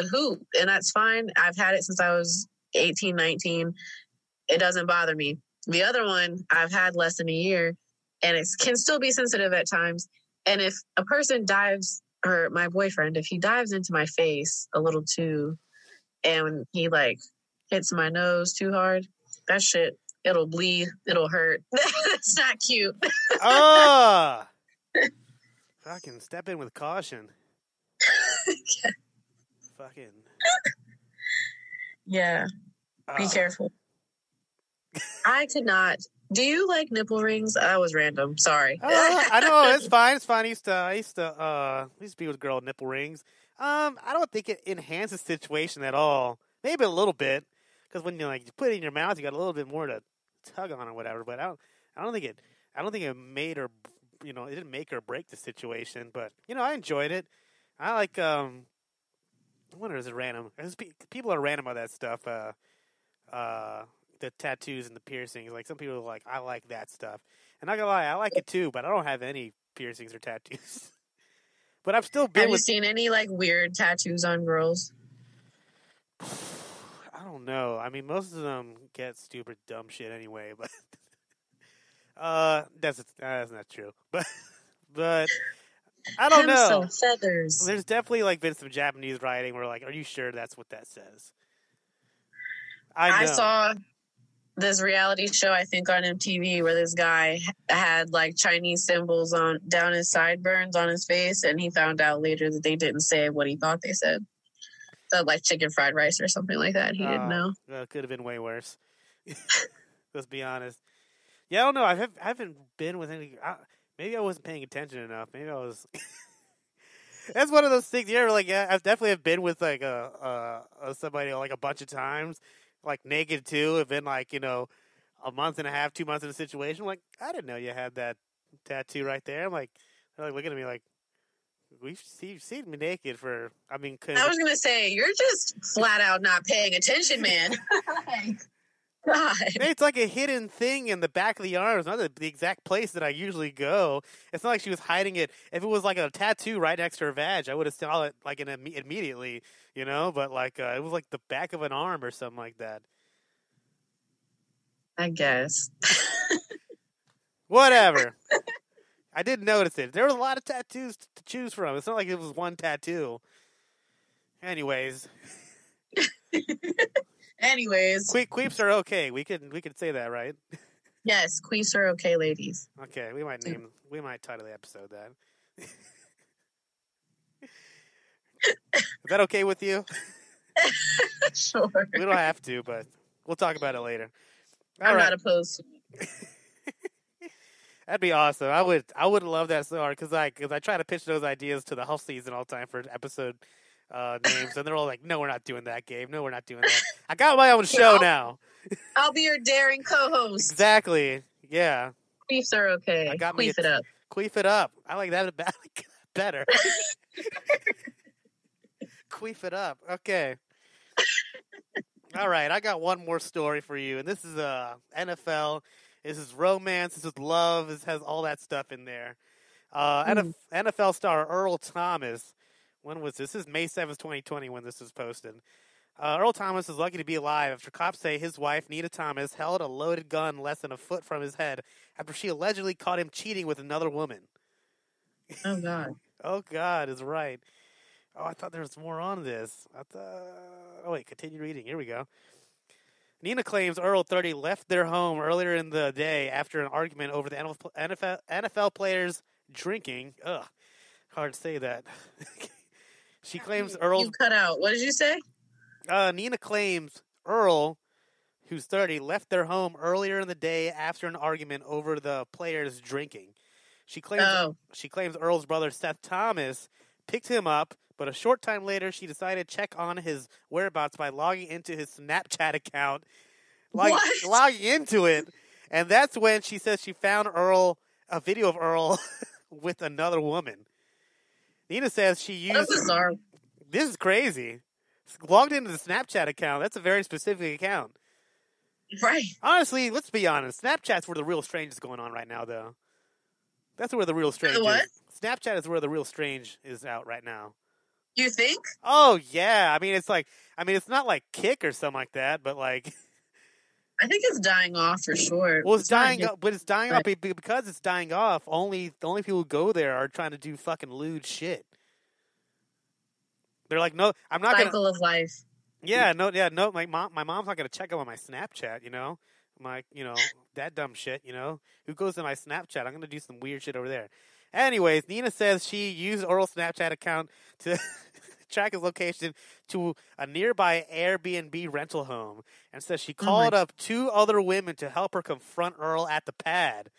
but who? And that's fine. I've had it since I was 18, 19. It doesn't bother me. The other one, I've had less than a year, and it can still be sensitive at times. And if a person dives, or my boyfriend, if he dives into my face a little too, and he like hits my nose too hard, that shit, it'll bleed, it'll hurt. It's not cute. Oh! Fucking step in with caution. Yeah. Fucking. Yeah. Be careful. I could not. Do you like nipple rings? That was random. Sorry. I know, it's fine. It's fine. I used to be with a girl with nipple rings. I don't think it enhances the situation at all. Maybe a little bit, because when you put it in your mouth, you got a little bit more to tug on or whatever. But I don't think it made or it didn't make or break the situation. But I enjoyed it. I like I wonder, is it random? People are random about that stuff. The tattoos and the piercings. Like, some people are like, I like that stuff. And not gonna lie, I like it too, but I don't have any piercings or tattoos. But I've still been Have you seen any weird tattoos on girls? I don't know. I mean, most of them get stupid, dumb shit anyway, but that's not true. But I don't know. Feathers. There's definitely been some Japanese writing where are you sure that's what that says? I saw this reality show, I think on MTV, where this guy had Chinese symbols down his sideburns on his face, and he found out later that they didn't say what he thought they said. So chicken fried rice or something like that. He didn't know. It could have been way worse. Let's be honest. Yeah, I don't know. I haven't been with any. Maybe I wasn't paying attention enough. Maybe I was. That's one of those things. I've definitely have been with somebody a bunch of times. Naked too, have been a month and a half, 2 months in a situation. I didn't know you had that tattoo right there. I'm they're looking at me we've seen me naked for. I was gonna say, you're just flat out not paying attention, man. God. It's a hidden thing in the back of the arm. It's not the exact place that I usually go. It's not like she was hiding it. If it was a tattoo right next to her vag, I would have saw it immediately, But it was the back of an arm or something like that. I guess. Whatever. I didn't notice it. There was a lot of tattoos to choose from. It's not like it was one tattoo. Anyways. Queefs are okay. We could say that, right? Yes, queefs are okay, ladies. Okay, we might title the episode that. Is that okay with you? Sure. We don't have to, but we'll talk about it later. I'm not opposed to it. That'd be awesome. I would love that so hard because I try to pitch those ideas to the whole season all the time for episode names, and they're all like, "No, we're not doing that, Gabe. No, we're not doing that." I got my own show now. I'll be your daring co-host. Exactly. Yeah. Queefs are okay. I got Queef it up. Queef it up. I like that better. Queef it up. Okay. All right. I got one more story for you, and this is NFL. This is romance. This is love. This has all that stuff in there. NFL star Earl Thomas. When was this? This is May 7th, 2020 when this was posted. Earl Thomas is lucky to be alive after cops say his wife, Nita Thomas, held a loaded gun less than a foot from his head after she allegedly caught him cheating with another woman. Oh, God. Oh, God is right. Oh, I thought there was more on this. Continue reading. Here we go. Nina claims Earl, 30, left their home earlier in the day after an argument over the NFL players drinking. Ugh, hard to say that. She claims Earl... You cut out. What did you say? Nina claims Earl, who's 30, left their home earlier in the day after an argument over the players drinking. She claims Earl's brother, Seth Thomas, picked him up, but a short time later, she decided to check on his whereabouts by logging into his Snapchat account. Logging into it. And that's when she says she found a video of Earl with another woman. Nina says she used... That's bizarre. This is crazy. Logged into the Snapchat account. That's a very specific account. Right. Honestly, let's be honest. Snapchat's where the real strange is going on right now, though. That's where the real strange what? is. Snapchat is where the real strange is out right now. You think? Oh yeah. I mean, it's not like Kick or something like that, but like. I think it's dying off for sure. Well, it's dying off, but it's dying off because it's dying off. The only people who go there are trying to do fucking lewd shit. They're like, no, I'm not cycle of life. Yeah, no. My mom's not gonna check up on my Snapchat. You know, I'm like, that dumb shit. Who goes to my Snapchat? I'm gonna do some weird shit over there. Anyways, Nina says she used Earl's Snapchat account to track his location to a nearby Airbnb rental home, and says she called up 2 other women to help her confront Earl at the pad.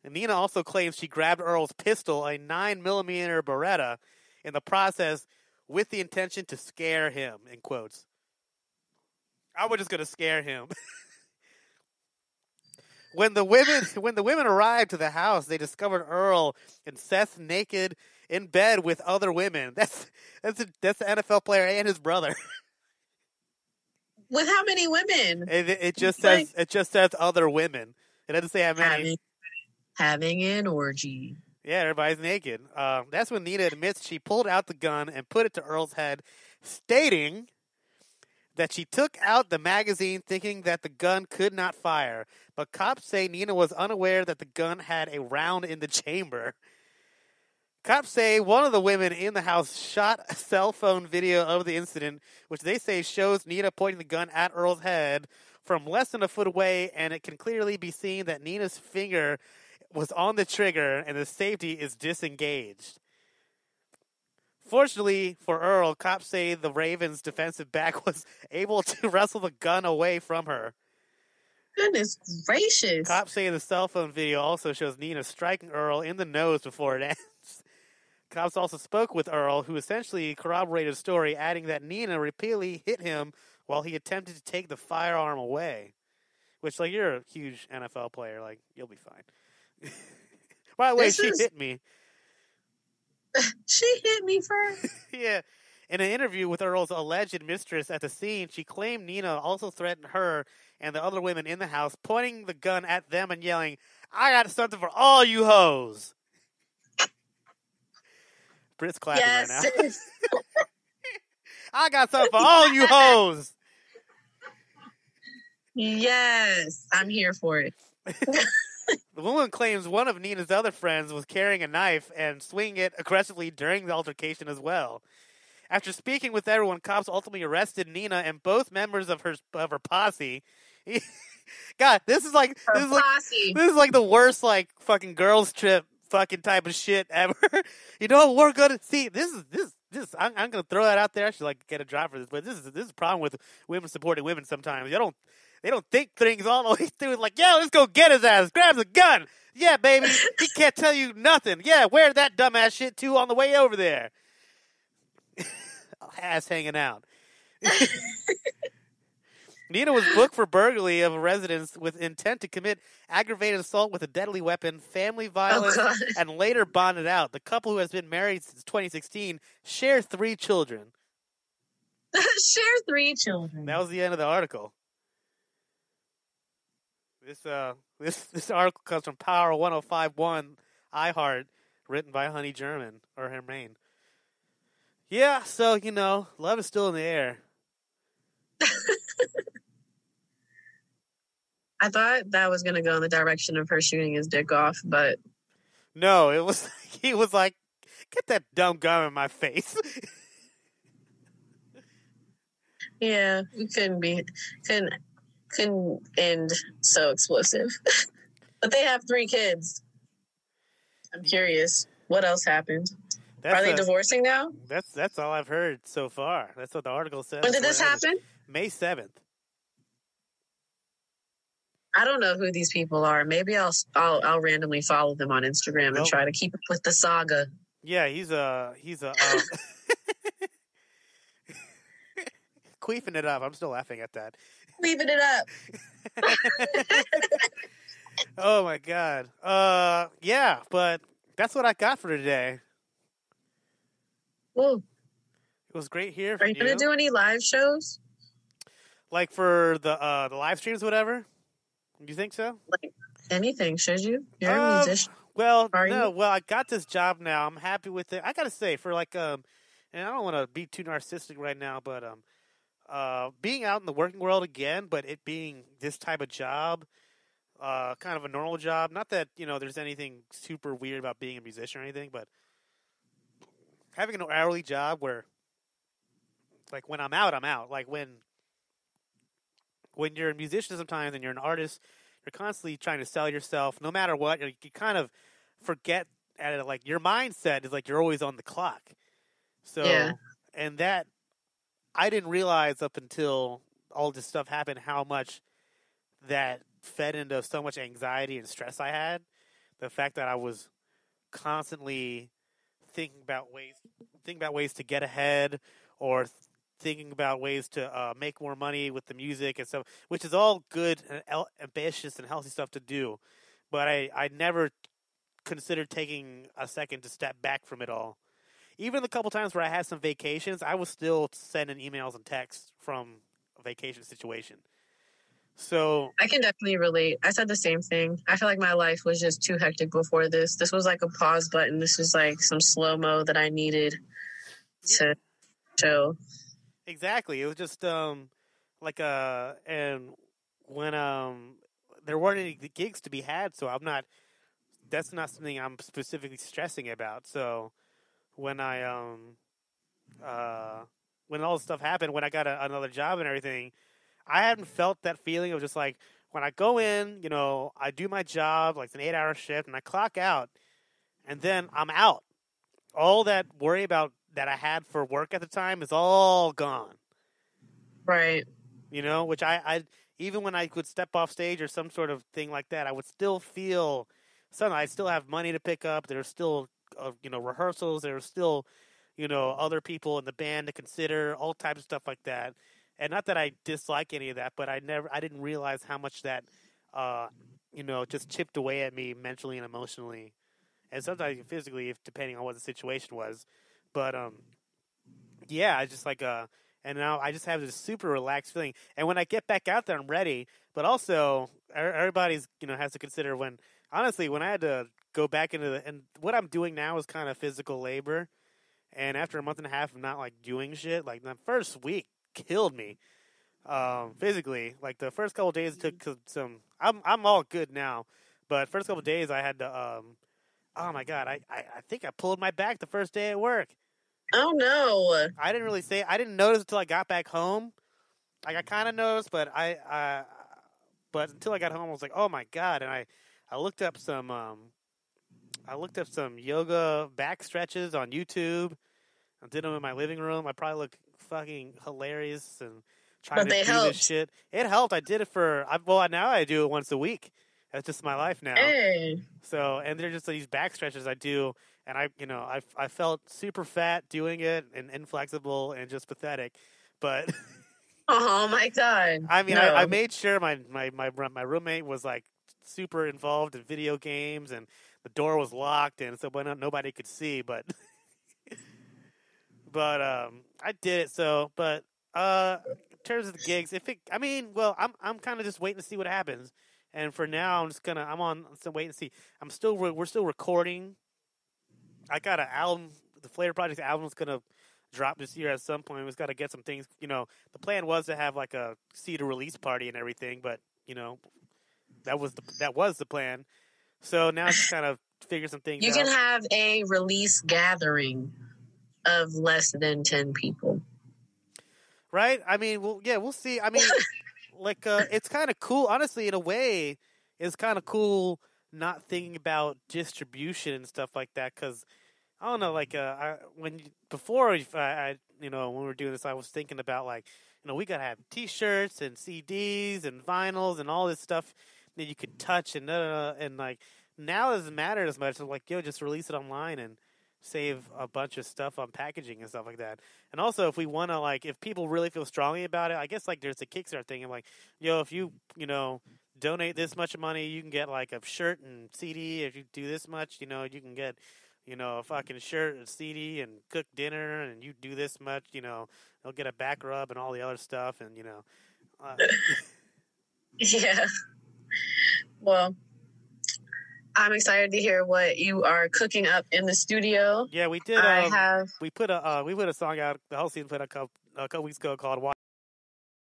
And Nina also claims she grabbed Earl's pistol, a 9mm Beretta, in the process with the intention to scare him, in quotes. I was just going to scare him. When the women arrived to the house, they discovered Earl and Seth naked in bed with other women. That's the NFL player and his brother. With how many women? It just says other women. It doesn't say how many. Having an orgy. Yeah, everybody's naked. That's when Nina admits she pulled out the gun and put it to Earl's head, stating that she took out the magazine thinking that the gun could not fire. But cops say Nina was unaware that the gun had a round in the chamber. Cops say one of the women in the house shot a cell phone video of the incident, which they say shows Nina pointing the gun at Earl's head from less than a foot away, and it can clearly be seen that Nina's finger was on the trigger and the safety is disengaged. Fortunately for Earl, cops say the Ravens' defensive back was able to wrestle the gun away from her. Goodness gracious. Cops say the cell phone video also shows Nina striking Earl in the nose before it ends. Cops also spoke with Earl, who essentially corroborated the story, adding that Nina repeatedly hit him while he attempted to take the firearm away. Which, like, you're a huge NFL player. Like, you'll be fine. By the way, she hit me. She hit me first. Yeah. In an interview with Earl's alleged mistress at the scene, she claimed Nina also threatened her and the other women in the house, pointing the gun at them and yelling, "I got something for all you hoes." Britt's clapping right now. I got something for all you hoes. Yes, I'm here for it. The woman claims one of Nina's other friends was carrying a knife and swinging it aggressively during the altercation as well. After speaking with everyone, cops ultimately arrested Nina and both members of her posse. God, this is like the worst like fucking girls trip fucking type of shit ever. You know what we're gonna see? This. I'm gonna throw that out there. I should like get a drop for this, but this is a problem with women supporting women. Sometimes they don't think things all the way through. Like, yeah, let's go get his ass. Grabs a gun. Yeah, baby, he can't tell you nothing. Yeah, wear that dumbass shit too on the way over there. Ass hanging out. Nina was booked for burglary of a residence with intent to commit aggravated assault with a deadly weapon, family violence, and later bonded out. The couple, who has been married since 2016, share 3 children. Share 3 children. That was the end of the article. This article comes from Power 105.1 iHeart, written by Honey German, or Hermaine. Yeah, so, love is still in the air. I thought that was going to go in the direction of her shooting his dick off, but... No, he was like, get that dumb gun in my face. Yeah, it couldn't end so explosive. But they have 3 kids. I'm curious, what else happened? Are they divorcing now? That's all I've heard so far. That's what the article says. When did this happen? May 7th. I don't know who these people are. Maybe I'll randomly follow them on Instagram and try to keep up with the saga. Yeah, he's a Queefin It Up. I'm still laughing at that. Queefin It Up. Oh my god. Yeah, but that's what I got for today. Ooh. It was great hearing from you. Are you going to do any live shows? Like for the live streams, whatever? Do you think so? Like anything, should you? You're a musician. Well, no. Well, I got this job now. I'm happy with it. I got to say, for like and I don't want to be too narcissistic right now, but being out in the working world again, but it being this type of job, kind of a normal job. Not that, there's anything super weird about being a musician or anything, but having an hourly job where, like, when I'm out, I'm out. Like, when you're a musician sometimes and you're an artist, you're constantly trying to sell yourself no matter what. You kind of forget at it, like, your mindset is like you're always on the clock. So, yeah. And that, I didn't realize up until all this stuff happened how much that fed into so much anxiety and stress I had. The fact that I was constantly thinking about ways to get ahead, or thinking about ways to make more money with the music and stuff, which is all good and ambitious and healthy stuff to do. But I never considered taking a second to step back from it all. Even the couple times where I had some vacations, I was still sending emails and texts from a vacation situation. So I can definitely relate. I said the same thing. I feel like my life was just too hectic before this. This was like a pause button. This was like some slow-mo that I needed to show. Exactly. It was just and when there weren't any gigs to be had, so that's not something I'm specifically stressing about. So when when all this stuff happened, when I got another job and everything, I hadn't felt that feeling of just like, when I go in, I do my job, like it's an 8-hour shift, and I clock out, and then I'm out. All that worry about that I had for work at the time is all gone. Right. Which I even when I would step off stage or some sort of thing like that, I would still feel something. I still have money to pick up. There's still, rehearsals. There's still, other people in the band to consider, all types of stuff like that. And not that I dislike any of that, but I didn't realize how much that, just chipped away at me mentally and emotionally, and sometimes physically, depending on what the situation was. But yeah, I just like and now I just have this super relaxed feeling. And when I get back out there, I'm ready. But also, everybody's has to consider when I had to go back into and what I'm doing now is kind of physical labor. And after a month and a half of not like doing shit, like the first week killed me physically. Like the first couple of days took some. I'm all good now, but first couple of days I had to. Oh my god, I think I pulled my back the first day at work. Oh no! I didn't notice until I got back home. Like I kind of noticed, but but until I got home, I was like, oh my god! And I looked up some yoga back stretches on YouTube. I did them in my living room. I probably look fucking hilarious and trying to do this shit. It helped. I did it now I do it once a week. That's just my life now. Hey. So, and they're just these back stretches I do, and I felt super fat doing it and inflexible and just pathetic, but. Oh my god! I mean, no. I made sure my roommate was like super involved in video games, and the door was locked, and so nobody could see. But I did it. So, but in terms of the gigs, I'm kind of just waiting to see what happens. And for now, I'm on some wait and see. We're still recording. I got an album. The Flavor Project album is gonna drop this year at some point. We've got to get some things. The plan was to have like a CD release party and everything, but that was the plan. So now it's kind of figure some things out. You can have a release gathering of less than 10 people. Right? I mean, we'll see. I mean, like, it's kind of cool. Honestly, in a way, it's kind of cool not thinking about distribution and stuff like that, because I don't know, like, when we were doing this, I was thinking about, like, we gotta have T-shirts and CDs and vinyls and all this stuff that you could touch and like, now it doesn't matter as much. It's like, just release it online and save a bunch of stuff on packaging and stuff like that. And also, if we want to, like, if people really feel strongly about it, I guess, like, there's a Kickstarter thing. I'm like, if you, donate this much money, you can get, like, a shirt and CD. If you do this much, you can get, a fucking shirt and CD and cook dinner, and you do this much, they'll get a back rub and all the other stuff, and, Yeah. Well, I'm excited to hear what you are cooking up in the studio. Yeah, we did. We put a song out. The whole season put a couple weeks ago called